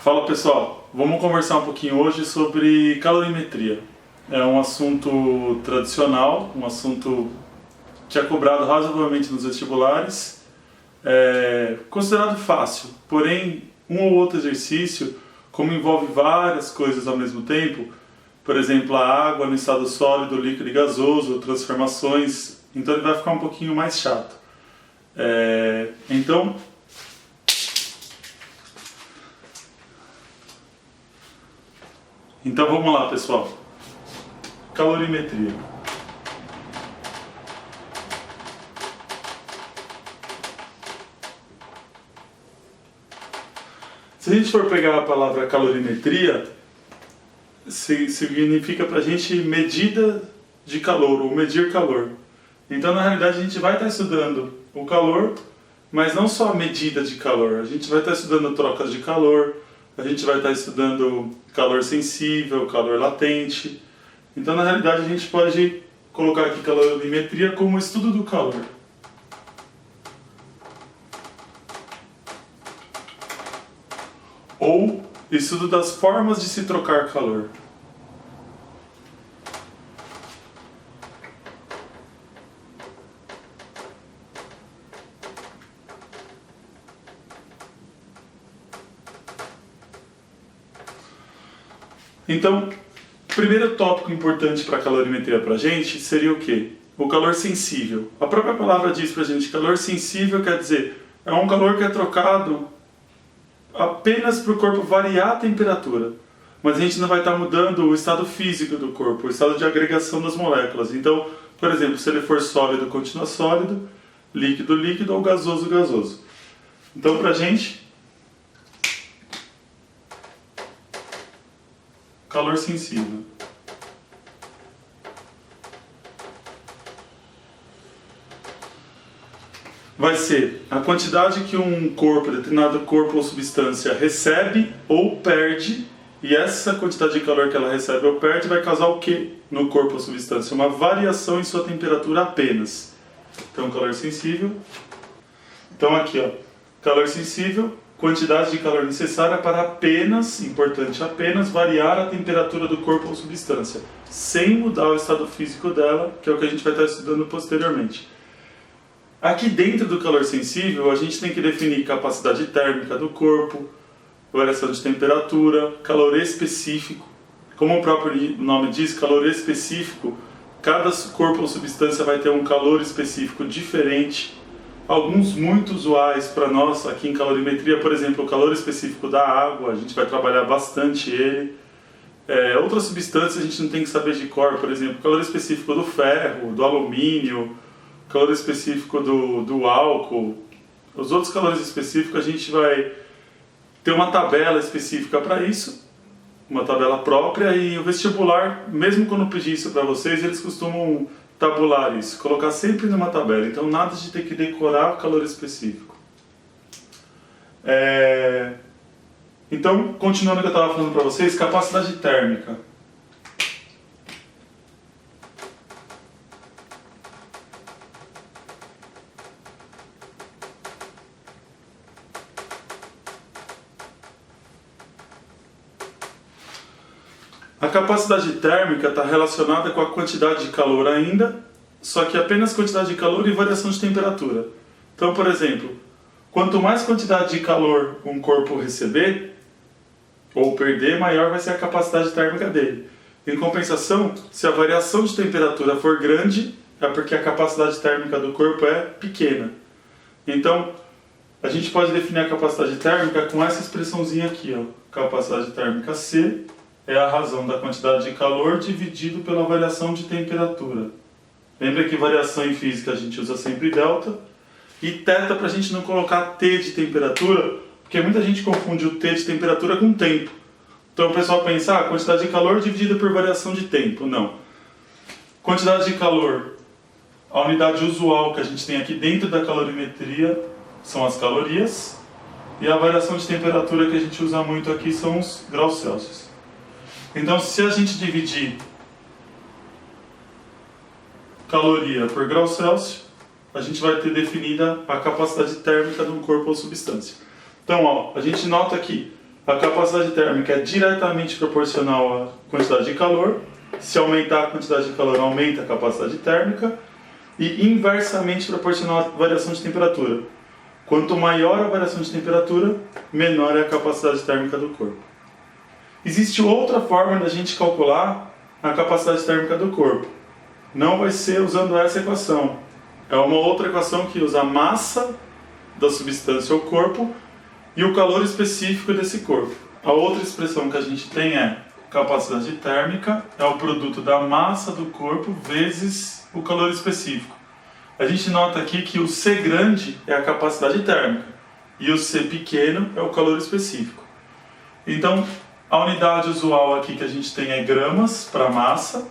Fala pessoal, vamos conversar um pouquinho hoje sobre calorimetria. É um assunto tradicional, um assunto que é cobrado razoavelmente nos vestibulares, considerado fácil, porém um ou outro exercício, como envolve várias coisas ao mesmo tempo, por exemplo a água no estado sólido, líquido e gasoso, transformações, então ele vai ficar um pouquinho mais chato. Então vamos lá pessoal, calorimetria. Se a gente for pegar a palavra calorimetria, significa pra gente medida de calor, ou medir calor. Então na realidade a gente vai estar estudando o calor, mas não só a medida de calor, a gente vai estar estudando trocas de calor, a gente vai estar estudando calor sensível, calor latente. Então na realidade a gente pode colocar aqui calorimetria como estudo do calor. Ou estudo das formas de se trocar calor. Então, o primeiro tópico importante para a calorimetria para a gente seria o quê? O calor sensível. A própria palavra diz para a gente, calor sensível quer dizer, é um calor que é trocado apenas para o corpo variar a temperatura. Mas a gente não vai estar mudando o estado físico do corpo, o estado de agregação das moléculas. Então, por exemplo, se ele for sólido, continua sólido, líquido, líquido ou gasoso, gasoso. Então, para a gente, calor sensível. Vai ser a quantidade que um corpo, determinado corpo ou substância recebe ou perde, e essa quantidade de calor que ela recebe ou perde vai causar o que no corpo ou substância? Uma variação em sua temperatura apenas. Então, calor sensível. Então aqui, ó, calor sensível, quantidade de calor necessária para apenas, importante apenas, variar a temperatura do corpo ou substância, sem mudar o estado físico dela, que é o que a gente vai estar estudando posteriormente. Aqui dentro do calor sensível, a gente tem que definir capacidade térmica do corpo, variação de temperatura, calor específico. Como o próprio nome diz, calor específico, cada corpo ou substância vai ter um calor específico diferente. Alguns muito usuais para nós aqui em calorimetria, por exemplo, o calor específico da água, a gente vai trabalhar bastante ele. Outras substâncias a gente não tem que saber de cor, por exemplo, calor específico do ferro, do alumínio, calor específico do álcool. Os outros calores específicos a gente vai ter uma tabela específica para isso, uma tabela própria, e o vestibular, mesmo quando pedir isso para vocês, eles costumam tabular isso, colocar sempre numa tabela, então nada de ter que decorar o calor específico. Então, continuando o que eu estava falando para vocês, capacidade térmica. A capacidade térmica está relacionada com a quantidade de calor ainda, só que apenas quantidade de calor e variação de temperatura. Então, por exemplo, quanto mais quantidade de calor um corpo receber ou perder, maior vai ser a capacidade térmica dele. Em compensação, se a variação de temperatura for grande, é porque a capacidade térmica do corpo é pequena. Então, a gente pode definir a capacidade térmica com essa expressãozinha aqui, ó. Capacidade térmica C é a razão da quantidade de calor dividido pela variação de temperatura. Lembra que variação em física a gente usa sempre delta. E θ para a gente não colocar T de temperatura, porque muita gente confunde o T de temperatura com tempo. Então o pessoal pensa, quantidade de calor dividida por variação de tempo. Não. Quantidade de calor, a unidade usual que a gente tem aqui dentro da calorimetria são as calorias. E a variação de temperatura que a gente usa muito aqui são os graus Celsius. Então, se a gente dividir caloria por grau Celsius, a gente vai ter definida a capacidade térmica de um corpo ou substância. Então, ó, a gente nota aqui, A capacidade térmica é diretamente proporcional à quantidade de calor. Se aumentar a quantidade de calor, aumenta a capacidade térmica. E inversamente proporcional à variação de temperatura. Quanto maior a variação de temperatura, menor é a capacidade térmica do corpo. Existe outra forma da gente calcular a capacidade térmica do corpo. Não vai ser usando essa equação. É uma outra equação que usa a massa da substância ou corpo e o calor específico desse corpo. A outra expressão que a gente tem é capacidade térmica é o produto da massa do corpo vezes o calor específico. A gente nota aqui que o C grande é a capacidade térmica e o C pequeno é o calor específico. Então, a unidade usual aqui que a gente tem é gramas para massa,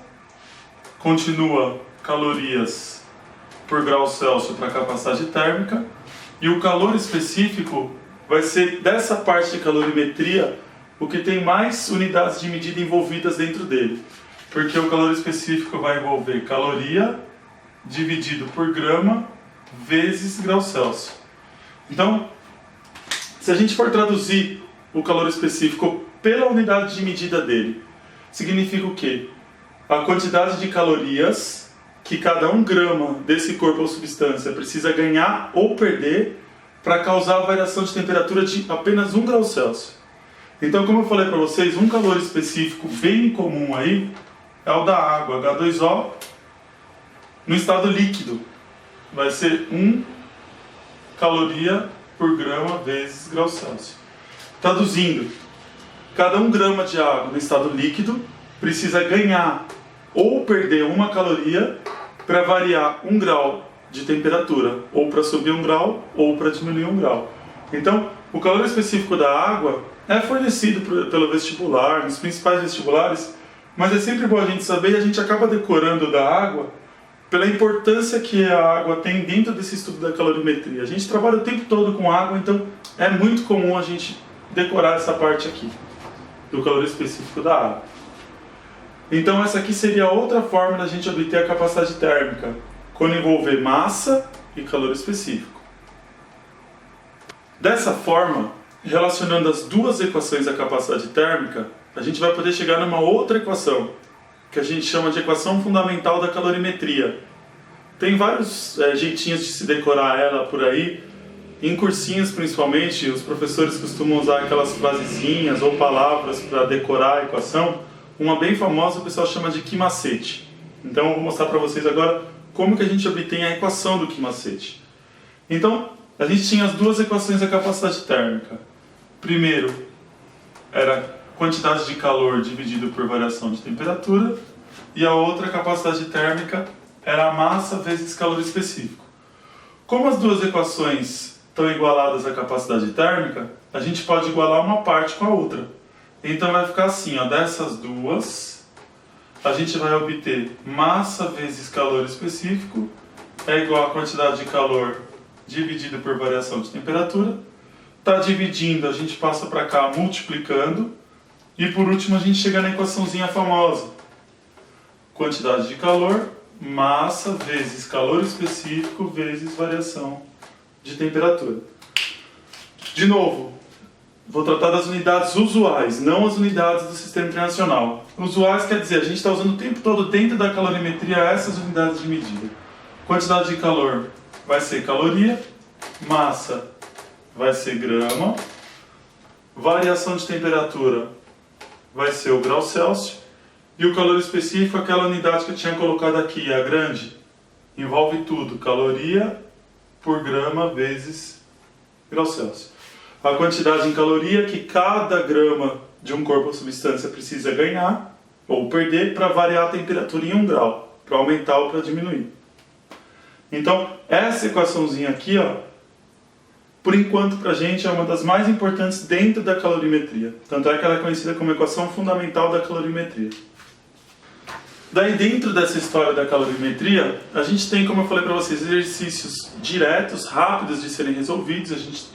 continua calorias por grau Celsius para capacidade térmica, e o calor específico vai ser dessa parte de calorimetria o que tem mais unidades de medida envolvidas dentro dele, porque o calor específico vai envolver caloria dividido por grama vezes grau Celsius. Então, se a gente for traduzir o calor específico pela unidade de medida dele, significa o quê? A quantidade de calorias que cada 1 grama desse corpo ou substância precisa ganhar ou perder para causar a variação de temperatura de apenas 1 grau Celsius. Então, como eu falei para vocês, um calor específico bem comum aí é o da água, H2O, no estado líquido. Vai ser 1 caloria por grama vezes grau Celsius. Traduzindo, cada 1 grama de água no estado líquido precisa ganhar ou perder 1 caloria para variar 1 grau de temperatura, ou para subir 1 grau, ou para diminuir 1 grau. Então, o calor específico da água é fornecido pelo vestibular, nos principais vestibulares, mas é sempre bom a gente saber e a gente acaba decorando da água pela importância que a água tem dentro desse estudo da calorimetria. A gente trabalha o tempo todo com água, então é muito comum a gente decorar essa parte aqui, do calor específico da água. Então essa aqui seria outra forma da gente obter a capacidade térmica, quando envolver massa e calor específico. Dessa forma, relacionando as duas equações da capacidade térmica, a gente vai poder chegar numa outra equação, que a gente chama de equação fundamental da calorimetria. Tem vários jeitinhos de se decorar ela por aí. Em cursinhos, principalmente, os professores costumam usar aquelas frasezinhas ou palavras para decorar a equação. Uma bem famosa o pessoal chama de que macete. Então eu vou mostrar para vocês agora como que a gente obtém a equação do que macete. Então, a gente tinha as duas equações da capacidade térmica. Primeiro, era quantidade de calor dividido por variação de temperatura, e a outra capacidade térmica era a massa vezes calor específico. Como as duas equações estão igualadas à capacidade térmica, a gente pode igualar uma parte com a outra. Então vai ficar assim, ó, dessas duas, a gente vai obter massa vezes calor específico é igual a quantidade de calor dividido por variação de temperatura. Está dividindo, a gente passa para cá multiplicando. E por último a gente chega na equaçãozinha famosa. Quantidade de calor, massa vezes calor específico vezes variação de temperatura. De novo, vou tratar das unidades usuais, não as unidades do Sistema Internacional. Usuais quer dizer, a gente está usando o tempo todo dentro da calorimetria essas unidades de medida. Quantidade de calor vai ser caloria, massa vai ser grama, variação de temperatura vai ser o grau Celsius, e o calor específico, aquela unidade que eu tinha colocado aqui, a grande, envolve tudo, caloria por grama vezes grau Celsius. A quantidade em caloria que cada grama de um corpo ou substância precisa ganhar ou perder para variar a temperatura em 1 grau, para aumentar ou para diminuir. Então, essa equaçãozinha aqui, ó, por enquanto, para a gente, é uma das mais importantes dentro da calorimetria. Tanto é que ela é conhecida como equação fundamental da calorimetria. Daí, dentro dessa história da calorimetria, a gente tem, como eu falei para vocês, exercícios diretos, rápidos de serem resolvidos.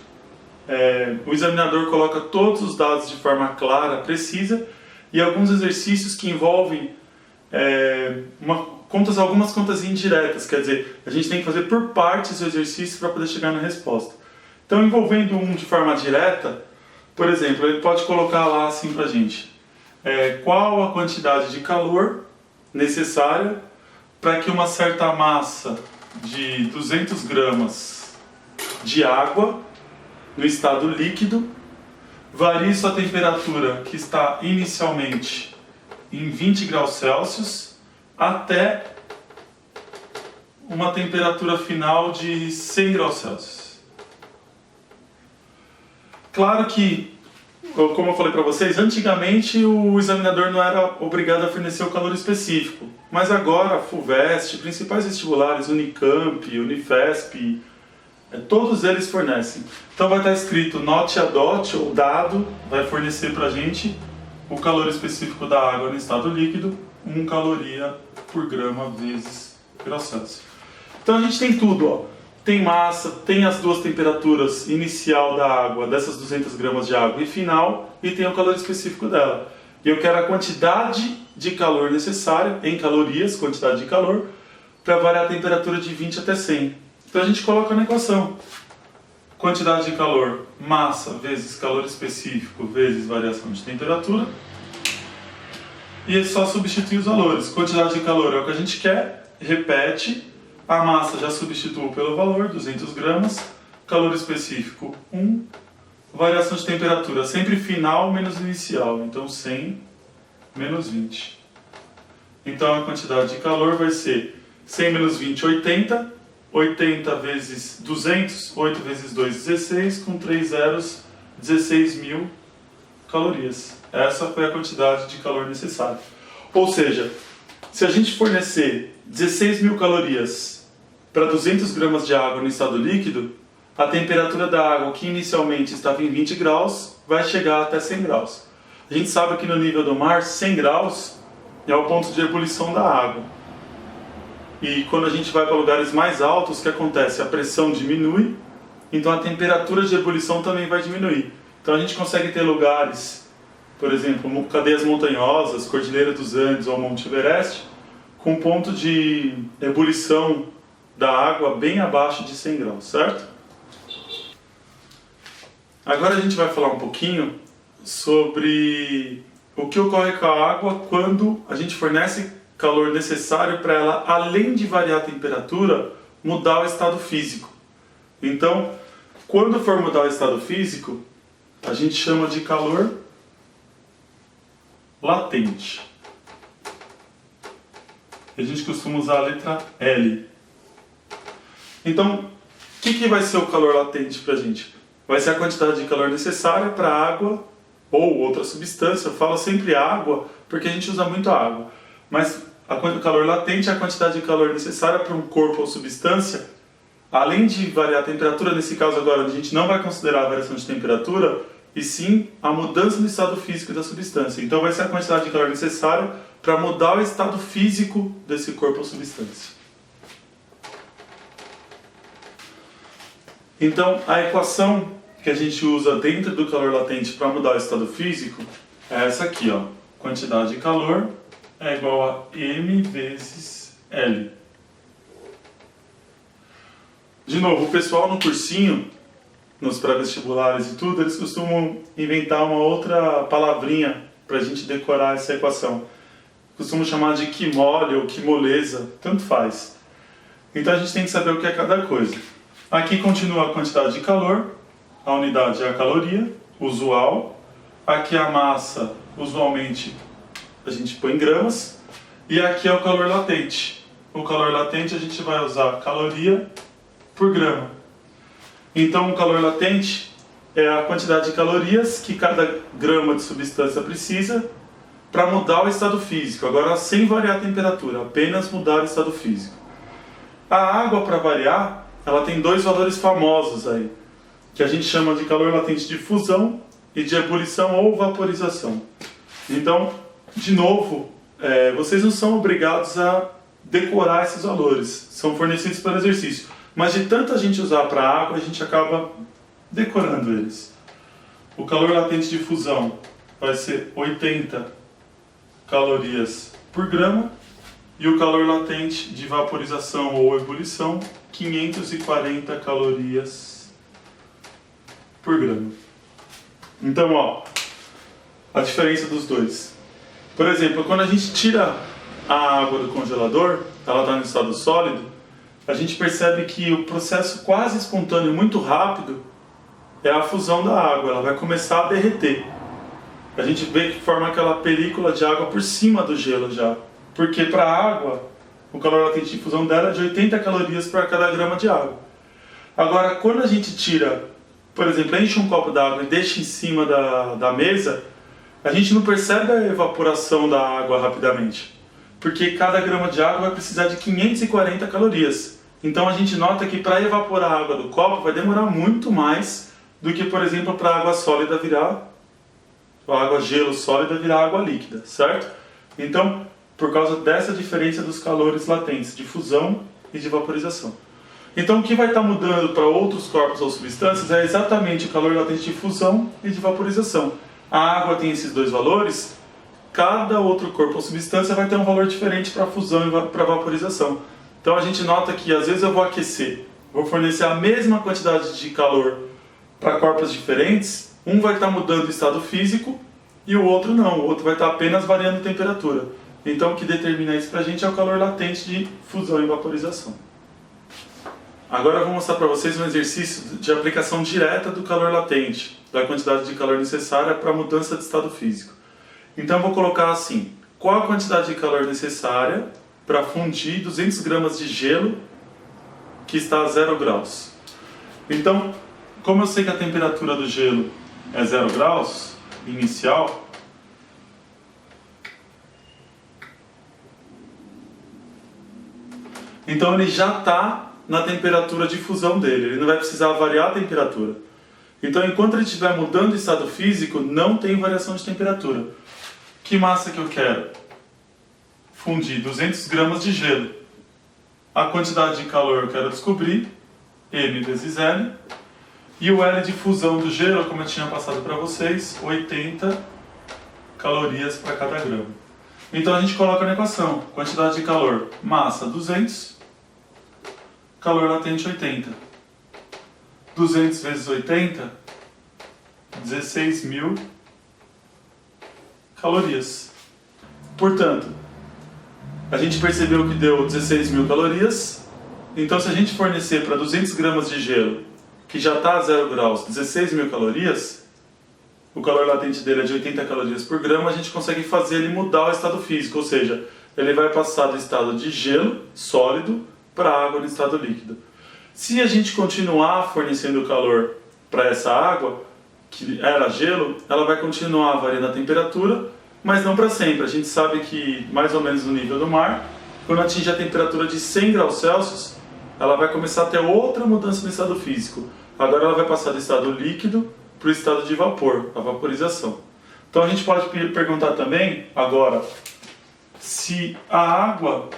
O examinador coloca todos os dados de forma clara, precisa, e alguns exercícios que envolvem algumas contas indiretas, quer dizer, a gente tem que fazer por partes o exercício para poder chegar na resposta. Então, envolvendo um de forma direta, Por exemplo, ele pode colocar lá assim pra gente. Qual a quantidade de calor necessária para que uma certa massa de 200 gramas de água no estado líquido varie sua temperatura, que está inicialmente em 20 graus Celsius, até uma temperatura final de 100 graus Celsius. Claro que, como eu falei para vocês, antigamente o examinador não era obrigado a fornecer o calor específico, mas agora a FUVEST, principais vestibulares, Unicamp, Unifesp, todos eles fornecem. Então vai estar escrito note a DOT, ou dado, vai fornecer para a gente o calor específico da água no estado líquido, 1 caloria por grama vezes graus Celsius. Então a gente tem tudo, ó. Tem massa, tem as duas temperaturas inicial da água, dessas 200 gramas de água, e final, e tem o calor específico dela. E eu quero a quantidade de calor necessária, em calorias, quantidade de calor, para variar a temperatura de 20 até 100. Então a gente coloca na equação. Quantidade de calor, massa vezes calor específico vezes variação de temperatura. E é só substituir os valores. Quantidade de calor é o que a gente quer, repete. A massa já substituo pelo valor, 200 gramas. Calor específico, 1. Variação de temperatura, sempre final menos inicial. Então 100 menos 20. Então a quantidade de calor vai ser 100 menos 20, 80. 80 vezes 200, 8 vezes 2, 16. Com 3 zeros, 16.000 calorias. Essa foi a quantidade de calor necessária. Ou seja, se a gente fornecer 16.000 calorias para 200 gramas de água no estado líquido, a temperatura da água, que inicialmente estava em 20 graus, vai chegar até 100 graus. A gente sabe que no nível do mar, 100 graus é o ponto de ebulição da água. E quando a gente vai para lugares mais altos, o que acontece? A pressão diminui, então a temperatura de ebulição também vai diminuir. Então a gente consegue ter lugares, por exemplo, cadeias montanhosas, Cordilheira dos Andes ou Monte Everest, com ponto de ebulição da água bem abaixo de 100 graus, certo? Agora a gente vai falar um pouquinho sobre o que ocorre com a água quando a gente fornece calor necessário para ela, além de variar a temperatura, mudar o estado físico. Então, quando for mudar o estado físico, a gente chama de calor latente. A gente costuma usar a letra L. Então, o que vai ser o calor latente para a gente? Vai ser a quantidade de calor necessária para a água ou outra substância. Eu falo sempre água porque a gente usa muito água. Mas o calor latente é a quantidade de calor necessária para um corpo ou substância, além de variar a temperatura. Nesse caso agora a gente não vai considerar a variação de temperatura, e sim a mudança do estado físico da substância. Então vai ser a quantidade de calor necessária para mudar o estado físico desse corpo ou substância. Então a equação que a gente usa dentro do calor latente para mudar o estado físico é essa aqui, ó. Quantidade de calor é igual a M vezes L. De novo, o pessoal no cursinho, nos pré-vestibulares e tudo, eles costumam inventar uma outra palavrinha para a gente decorar essa equação. Costumam chamar de quimole ou quimoleza, tanto faz. Então a gente tem que saber o que é cada coisa. Aqui continua a quantidade de calor, a unidade é a caloria, usual. Aqui a massa, usualmente a gente põe em gramas. E aqui é o calor latente. O calor latente a gente vai usar caloria por grama. Então o calor latente é a quantidade de calorias que cada grama de substância precisa para mudar o estado físico. Agora sem variar a temperatura, apenas mudar o estado físico. A água, para variar, ela tem dois valores famosos aí, que a gente chama de calor latente de fusão e de ebulição ou vaporização. Então, de novo, vocês não são obrigados a decorar esses valores, são fornecidos pelo exercício. Mas de tanta gente usar para a água, a gente acaba decorando eles. O calor latente de fusão vai ser 80 calorias por grama. E o calor latente de vaporização ou ebulição, 540 calorias por grama. Então, ó, a diferença dos dois. Por exemplo, quando a gente tira a água do congelador, ela está no estado sólido, a gente percebe que o processo quase espontâneo, muito rápido, é a fusão da água, ela vai começar a derreter. A gente vê que forma aquela película de água por cima do gelo já. Porque para a água, o calor latente de fusão dela é de 80 calorias para cada grama de água. Agora, quando a gente tira, por exemplo, enche um copo d'água e deixa em cima da mesa, a gente não percebe a evaporação da água rapidamente. Porque cada grama de água vai precisar de 540 calorias. Então a gente nota que para evaporar a água do copo vai demorar muito mais do que, por exemplo, para a água sólida virar, a água gelo sólida virar água líquida, certo? Então, por causa dessa diferença dos calores latentes, de fusão e de vaporização. Então, o que vai estar mudando para outros corpos ou substâncias é exatamente o calor latente de fusão e de vaporização. A água tem esses dois valores, cada outro corpo ou substância vai ter um valor diferente para fusão e para vaporização. Então, a gente nota que às vezes eu vou aquecer, vou fornecer a mesma quantidade de calor para corpos diferentes, um vai estar mudando o estado físico e o outro não, o outro vai estar apenas variando a temperatura. Então o que determina isso para a gente é o calor latente de fusão e vaporização. Agora eu vou mostrar para vocês um exercício de aplicação direta do calor latente, da quantidade de calor necessária para a mudança de estado físico. Então eu vou colocar assim, qual a quantidade de calor necessária para fundir 200 gramas de gelo que está a 0 graus. Então, como eu sei que a temperatura do gelo é 0 graus inicial, então ele já está na temperatura de fusão dele, ele não vai precisar variar a temperatura. Então, enquanto ele estiver mudando o estado físico, não tem variação de temperatura. Que massa que eu quero? Fundir 200 gramas de gelo. A quantidade de calor eu quero descobrir, M vezes L. E o L de fusão do gelo, como eu tinha passado para vocês, 80 calorias para cada grama. Então a gente coloca na equação, quantidade de calor, massa 200, calor latente 80. 200 vezes 80, 16.000 calorias. Portanto, a gente percebeu que deu 16.000 calorias, então se a gente fornecer para 200 gramas de gelo, que já está a 0 graus, 16.000 calorias, o calor latente dele é de 80 calorias por grama, a gente consegue fazer ele mudar o estado físico, ou seja, ele vai passar do estado de gelo, sólido, para água no estado líquido. Se a gente continuar fornecendo calor para essa água, que era gelo, ela vai continuar variando a temperatura, mas não para sempre. A gente sabe que, mais ou menos no nível do mar, quando atinge a temperatura de 100 graus Celsius, ela vai começar a ter outra mudança no estado físico. Agora ela vai passar do estado líquido para o estado de vapor, a vaporização. Então a gente pode perguntar também, agora, se a água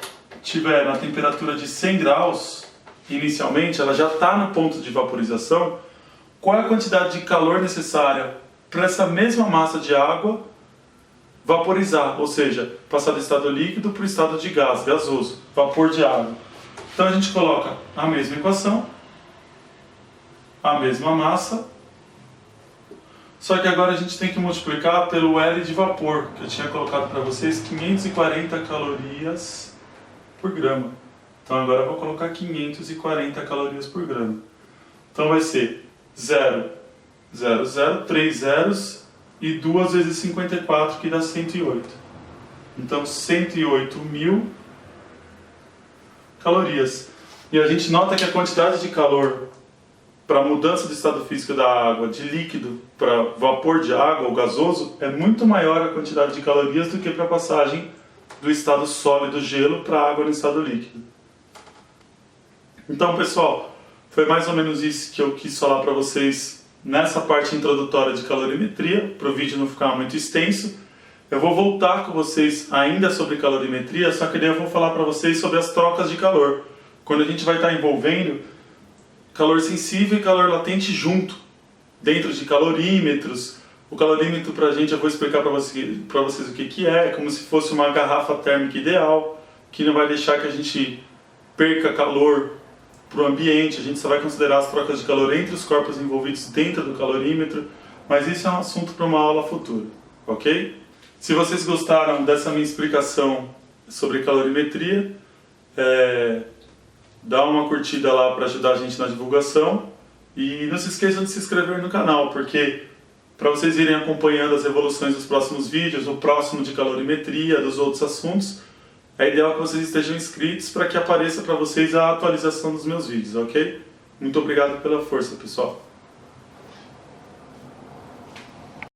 estiver na temperatura de 100 graus, inicialmente, ela já está no ponto de vaporização, qual é a quantidade de calor necessária para essa mesma massa de água vaporizar, ou seja, passar do estado líquido para o estado de gás, gasoso, vapor de água. Então a gente coloca a mesma equação, a mesma massa, só que agora a gente tem que multiplicar pelo L de vapor, que eu tinha colocado para vocês 540 calorias por grama. Então agora eu vou colocar 540 calorias por grama. Então vai ser 0, 0, 0, 3 zeros e 2 vezes 54, que dá 108. Então 108.000 calorias. E a gente nota que a quantidade de calor para a mudança do estado físico da água de líquido para vapor de água ou gasoso é muito maior a quantidade de calorias do que para a passagem do estado sólido gelo para a água no estado líquido. Então, pessoal, foi mais ou menos isso que eu quis falar para vocês nessa parte introdutória de calorimetria, para o vídeo não ficar muito extenso. Eu vou voltar com vocês ainda sobre calorimetria, só que daí eu vou falar para vocês sobre as trocas de calor. Quando a gente vai estar envolvendo calor sensível e calor latente junto, dentro de calorímetros. O calorímetro, para a gente, eu vou explicar para vocês o que é, como se fosse uma garrafa térmica ideal, que não vai deixar que a gente perca calor para o ambiente. A gente só vai considerar as trocas de calor entre os corpos envolvidos dentro do calorímetro. mas isso é um assunto para uma aula futura, ok? Se vocês gostaram dessa minha explicação sobre calorimetria, dá uma curtida lá para ajudar a gente na divulgação e não se esqueçam de se inscrever no canal, porque para vocês irem acompanhando as evoluções dos próximos vídeos, o próximo de calorimetria, dos outros assuntos, é ideal que vocês estejam inscritos para que apareça para vocês a atualização dos meus vídeos, ok? Muito obrigado pela força, pessoal.